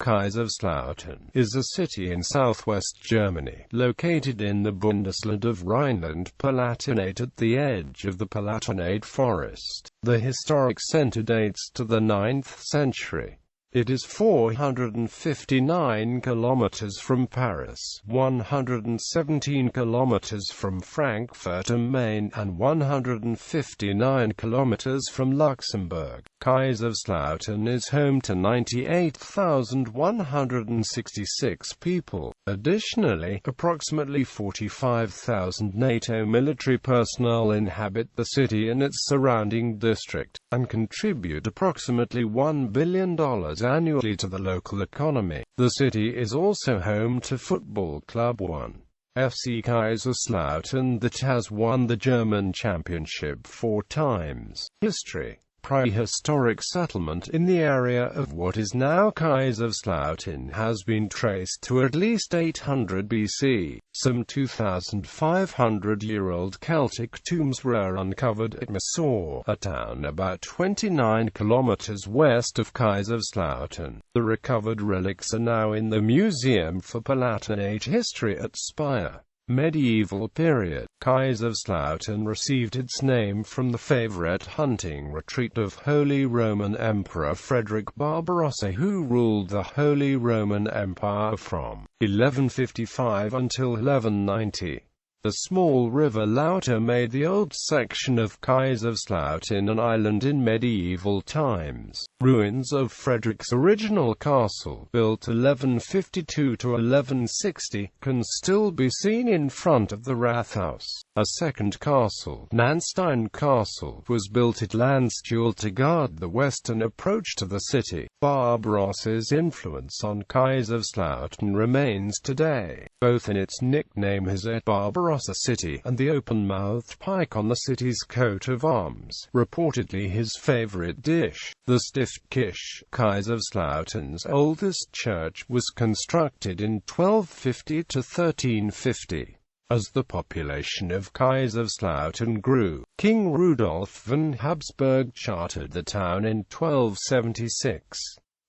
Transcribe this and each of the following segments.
Kaiserslautern is a city in southwest Germany, located in the Bundesland of Rhineland-Palatinate at the edge of the Palatinate Forest. The historic centre dates to the 9th century. It is 459 kilometres from Paris, 117 kilometres from Frankfurt am Main, and 159 kilometres from Luxembourg. Kaiserslautern is home to 98,166 people. Additionally, approximately 45,000 NATO military personnel inhabit the city and its surrounding district, and contribute approximately $1 billion annually to the local economy. The city is also home to football club 1. FC Kaiserslautern that has won the German championship 4 times. History. Prehistoric settlement in the area of what is now Kaiserslautern has been traced to at least 800 BC. Some 2,500-year-old Celtic tombs were uncovered at Messor, a town about 29 kilometers west of Kaiserslautern. The recovered relics are now in the Museum for Palatinate History at Speyer. Medieval period. Kaiserslautern received its name from the favorite hunting retreat of Holy Roman Emperor Frederick Barbarossa, who ruled the Holy Roman Empire from 1155 until 1190. The small river Lauter made the old section of Kaiserslautern an island in medieval times. Ruins of Frederick's original castle, built 1152 to 1160, can still be seen in front of the Rathaus. A second castle, Nanstein Castle, was built at Landstuhl to guard the western approach to the city. Barbarossa's influence on Kaiserslautern remains today, both in its nickname as a Barbarossa City and the open-mouthed pike on the city's coat of arms, reportedly his favorite dish. The Stiftskirche, Kaiserslautern's oldest church, was constructed in 1250 to 1350. As the population of Kaiserslautern grew, King Rudolf von Habsburg chartered the town in 1276.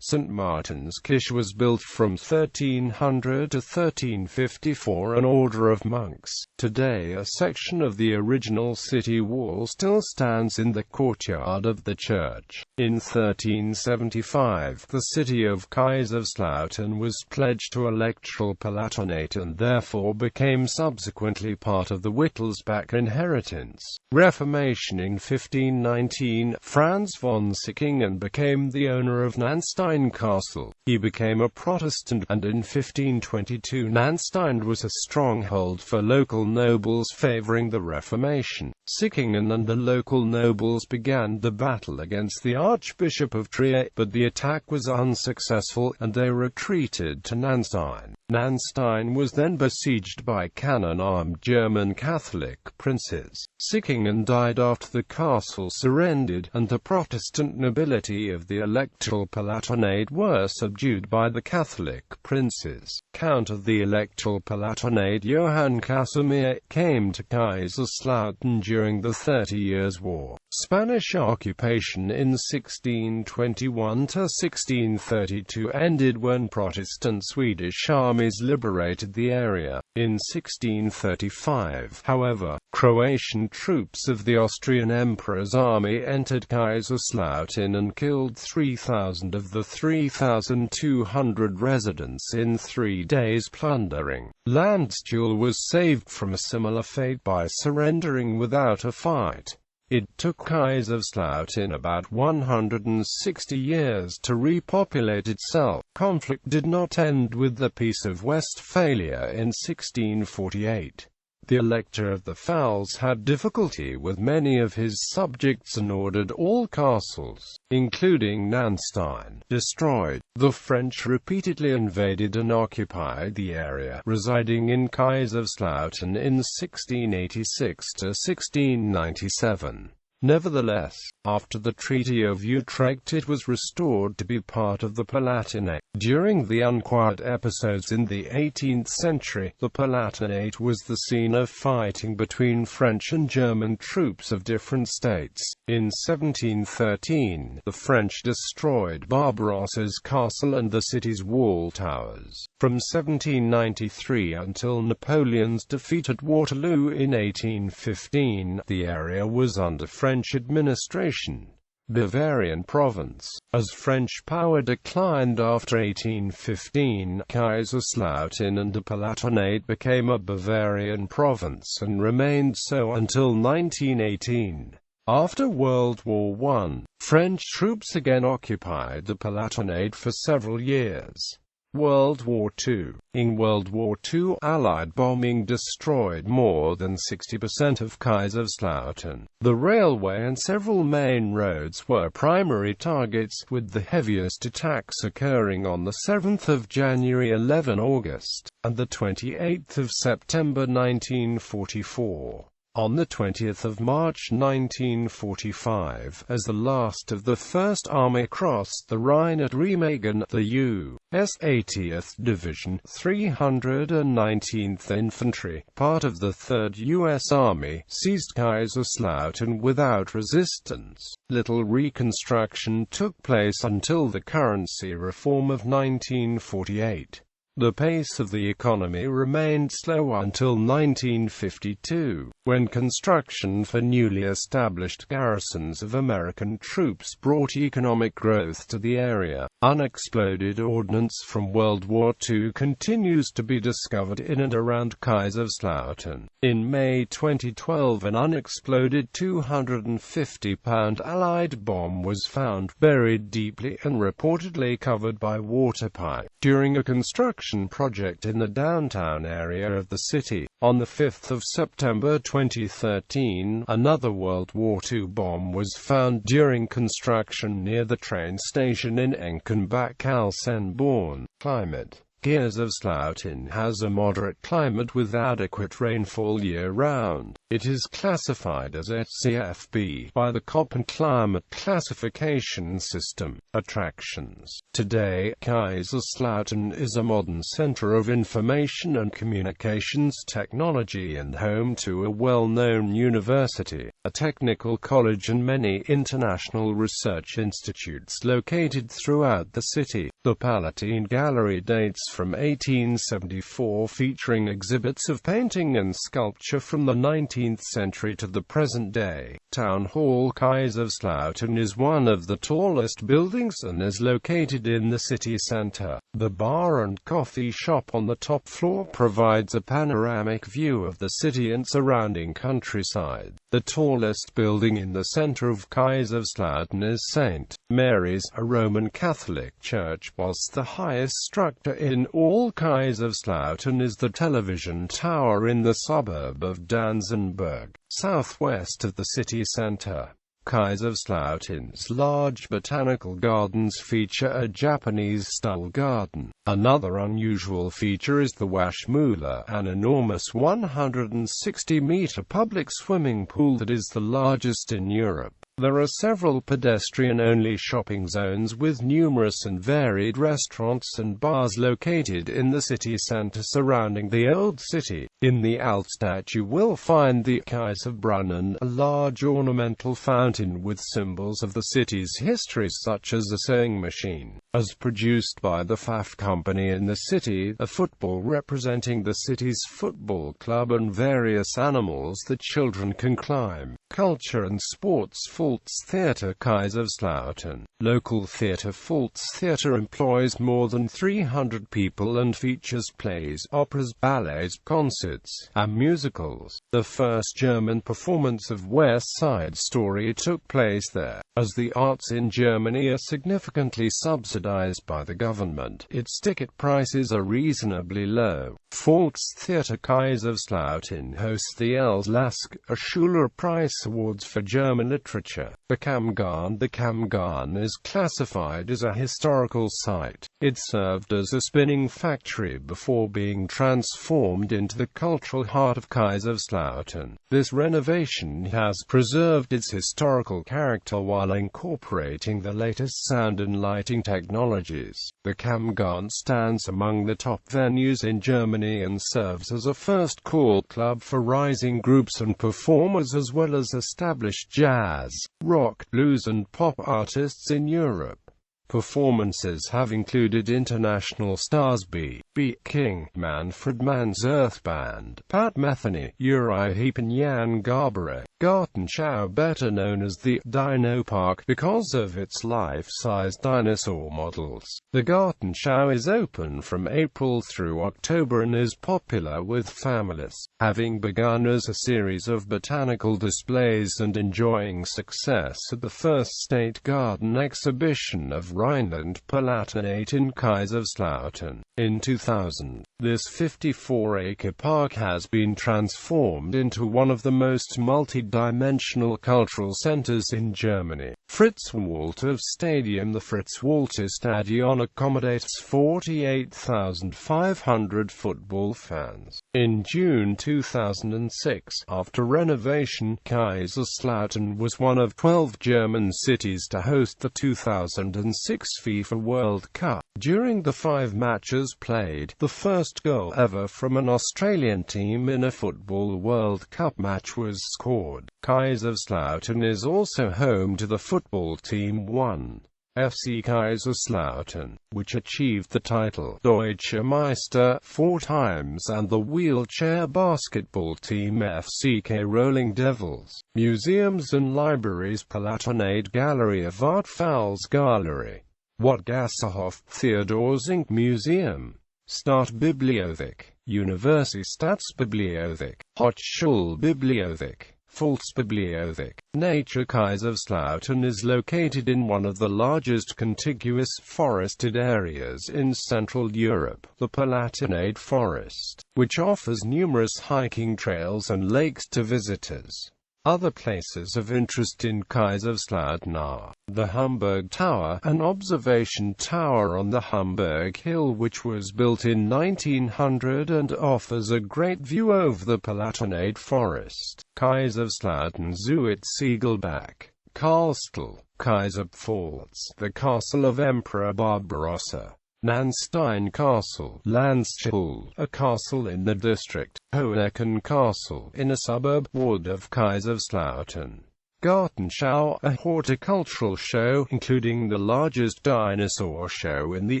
St. Martin's Kirche was built from 1300 to 1354, an order of monks. Today a section of the original city wall still stands in the courtyard of the church. In 1375, the city of Kaiserslautern was pledged to electoral Palatinate and therefore became subsequently part of the Wittelsbach inheritance. Reformation. In 1519, Franz von Sickingen became the owner of Nanstein Castle. He became a Protestant, and in 1522 Nanstein was a stronghold for local nobles favoring the Reformation. Sickingen and the local nobles began the battle against the Archbishop of Trier, but the attack was unsuccessful, and they retreated to Nanstein. Nanstein was then besieged by cannon-armed German Catholic princes. Sickingen died after the castle surrendered, and the Protestant nobility of the electoral Palatinate were subdued by the Catholic princes. Count of the electoral Palatinate Johann Casimir came to Kaiserslautern during the 30 Years' War. Spanish occupation in 1621 to 1632 ended when Protestant Swedish armies liberated the area. In 1635, however, Croatian troops of the Austrian Emperor's army entered Kaiserslautern and killed 3,000 of the 3,200 residents in 3 days' plundering. Landstuhl was saved from a similar fate by surrendering without a fight. It took Kaiserslautern about 160 years to repopulate itself. Conflict did not end with the Peace of Westphalia in 1648. The Elector of the Pfalz had difficulty with many of his subjects and ordered all castles, including Nanstein, destroyed. The French repeatedly invaded and occupied the area, residing in Kaiserslautern in 1686 to 1697. Nevertheless, after the Treaty of Utrecht it was restored to be part of the Palatinate. During the unquiet episodes in the 18th century, the Palatinate was the scene of fighting between French and German troops of different states. In 1713, the French destroyed Barbarossa's castle and the city's wall towers. From 1793 until Napoleon's defeat at Waterloo in 1815, the area was under French administration. Bavarian province. As French power declined after 1815, Kaiserslautern and the Palatinate became a Bavarian province and remained so until 1918. After World War I, French troops again occupied the Palatinate for several years. World War II. In World War II, Allied bombing destroyed more than 60% of Kaiserslautern. The railway and several main roads were primary targets, with the heaviest attacks occurring on the 7th of January 11 August, and the 28th of September 1944. On the 20th of March 1945, as the last of the First Army crossed the Rhine at Remagen, the U.S. 80th Division, 319th Infantry, part of the 3rd U.S. Army, seized Kaiserslautern without resistance. Little reconstruction took place until the currency reform of 1948. The pace of the economy remained slow until 1952, when construction for newly established garrisons of American troops brought economic growth to the area. Unexploded ordnance from World War II continues to be discovered in and around Kaiserslautern. In May 2012, an unexploded 250-pound Allied bomb was found buried deeply and reportedly covered by water pipe during a construction project in the downtown area of the city. On the 5th of September 2013, another World War II bomb was found during construction near the train station in Enkenbach-Alsenborn. Climate. Kaiserslautern has a moderate climate with adequate rainfall year-round. It is classified as HCFB by the Köppen climate classification system. Attractions. Today, Kaiserslautern is a modern center of information and communications technology and home to a well-known university, a technical college and many international research institutes located throughout the city. The Palatine Gallery dates from 1874, featuring exhibits of painting and sculpture from the 19th century to the present day. Town Hall Kaiserslautern is one of the tallest buildings and is located in the city center. The bar and coffee shop on the top floor provides a panoramic view of the city and surrounding countryside. The tallest building in the center of Kaiserslautern is St. Mary's, a Roman Catholic church, whilst the highest structure in all Kaiserslautern is the television tower in the suburb of Danzenberg, southwest of the city center. Kaiserslautern's large botanical gardens feature a Japanese-style garden. Another unusual feature is the Waschmühle, an enormous 160-meter public swimming pool that is the largest in Europe. There are several pedestrian-only shopping zones with numerous and varied restaurants and bars located in the city center surrounding the Old City. In the Altstadt you will find the Kaiserbrunnen, a large ornamental fountain with symbols of the city's history such as a sewing machine, as produced by the Pfaff Company in the city, a football representing the city's football club and various animals that children can climb. Culture and sports. Volkstheater Kaiserslautern. Local theater Volkstheater employs more than 300 people and features plays, operas, ballets, concerts, and musicals. The first German performance of West Side Story took place there. As the arts in Germany are significantly subsidized by the government, its ticket prices are reasonably low. Volkstheater Kaiserslautern hosts the Elslask, a Schüler Prize Awards for German literature. The Kammgarn is classified as a historical site. It served as a spinning factory before being transformed into the cultural heart of Kaiserslautern. This renovation has preserved its historical character while incorporating the latest sound and lighting technologies. The Kammgarn stands among the top venues in Germany and serves as a first call club for rising groups and performers as well as established jazz, rock, blues and pop artists in Europe. Performances have included international stars B.B. King, Manfred Mann's Earth Band, Pat Metheny, Uri Heep and Jan Garbarek. Gartenschau, better known as the Dino Park because of its life-size dinosaur models. The Gartenschau is open from April through October and is popular with families, having begun as a series of botanical displays and enjoying success at the first State Garden Exhibition of Rhineland-Palatinate in Kaiserslautern. In 2000, this 54-acre park has been transformed into one of the most multi-dimensional cultural centers in Germany. Fritz-Walter Stadium. The Fritz-Walter Stadion accommodates 48,500 football fans. In June 2006, after renovation, Kaiserslautern was one of 12 German cities to host the 2006 FIFA World Cup. During the 5 matches played, the first goal ever from an Australian team in a Football World Cup match was scored. Kaiserslautern is also home to the football team 1. FC Kaiserslautern, which achieved the title Deutscher Meister 4 times, and the wheelchair basketball team FCK Rolling Devils. Museums and libraries. Palatinate Gallery of Art. Pfalz Gallery. Wattgasserhof. Theodor Zink Museum. Stadtbibliothek. Universitätsbibliothek. Hochschulbibliothek. Volksbibliothek. Nature. Kaiserslautern is located in one of the largest contiguous forested areas in Central Europe, the Palatinate Forest, which offers numerous hiking trails and lakes to visitors. Other places of interest in Kaiserslautern are the Hamburg Tower, an observation tower on the Hamburg Hill which was built in 1900 and offers a great view over the Palatinate Forest. Kaiserslautern Zoo at Siegelbach. Karlstal, Kaiserpfalz, the castle of Emperor Barbarossa. Nanstein Castle, Landstuhl, a castle in the district. Hohenecken Castle, in a suburb ward of Kaiserslautern. Gartenschau, a horticultural show, including the largest dinosaur show in the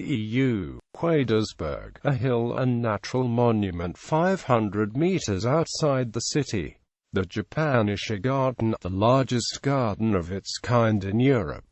EU. Quadersberg, a hill and natural monument 500 meters outside the city. The Japanische Garten, the largest garden of its kind in Europe.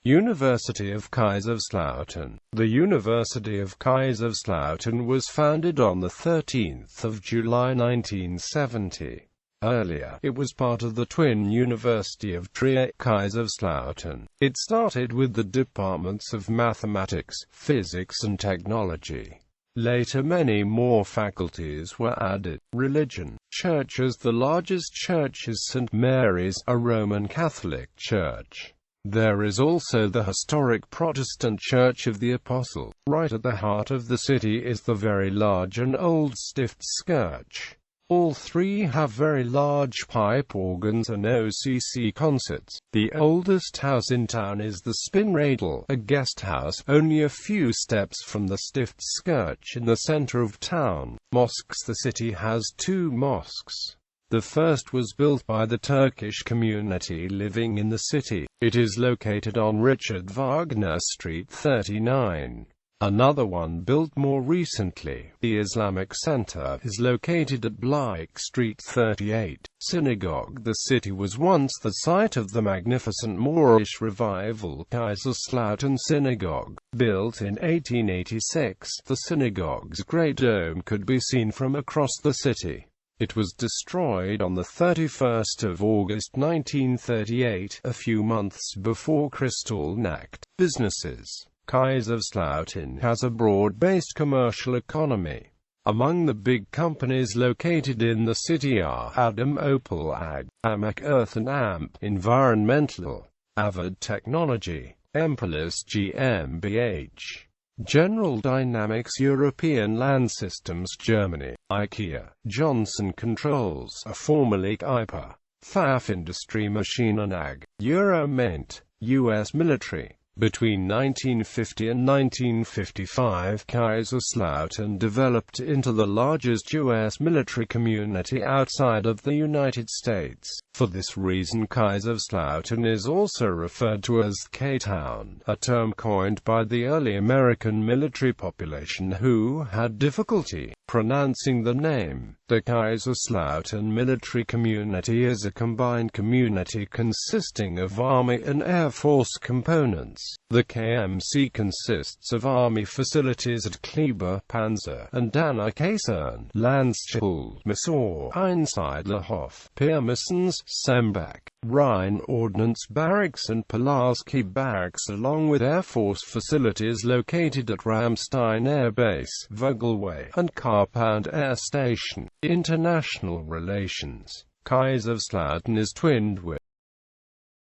University of Kaiserslautern. The University of Kaiserslautern was founded on 13 July 1970. Earlier, it was part of the twin University of Trier, Kaiserslautern. It started with the departments of mathematics, physics and technology. Later many more faculties were added. Religion. Churches. The largest church is St. Mary's, a Roman Catholic church. There is also the historic Protestant Church of the Apostle. Right at the heart of the city is the very large and old Stiftskirche. All 3 have very large pipe organs and OCC concerts. The oldest house in town is the Spinnradel, a guest house, only a few steps from the Stiftskirche in the center of town. Mosques. The city has 2 mosques. The first was built by the Turkish community living in the city. It is located on Richard Wagner Street 39. Another one built more recently, the Islamic Center, is located at Bleich Street 38. Synagogue. The city was once the site of the magnificent Moorish revival Kaiserslautern Synagogue. Built in 1886, the synagogue's great dome could be seen from across the city. It was destroyed on the 31st of August 1938, a few months before Kristallnacht. Businesses. Kaiserslautern has a broad-based commercial economy. Among the big companies located in the city are Adam Opel AG, AMAC Earth and AMP Environmental, Avid Technology, Empolis GmbH, General Dynamics European Land Systems Germany, IKEA, Johnson Controls, formerly IPA, Pfaff Industry Machine and AG, Euromint, U.S. military. Between 1950 and 1955, Kaiserslautern developed into the largest U.S. military community outside of the United States. For this reason, Kaiserslautern is also referred to as K-Town, a term coined by the early American military population who had difficulty pronouncing the name. The Kaiserslautern military community is a combined community consisting of Army and Air Force components. The KMC consists of Army facilities at Kleber, Panzer, and Danner Kaserne, Landstuhl, Messor, Einsiedlerhof, Pirmasens, Sembach, Rhine Ordnance Barracks and Pulaski Barracks, along with Air Force facilities located at Ramstein Air Base, Vogelway, and Karpound Air Station. International relations. Kaiserslautern is twinned with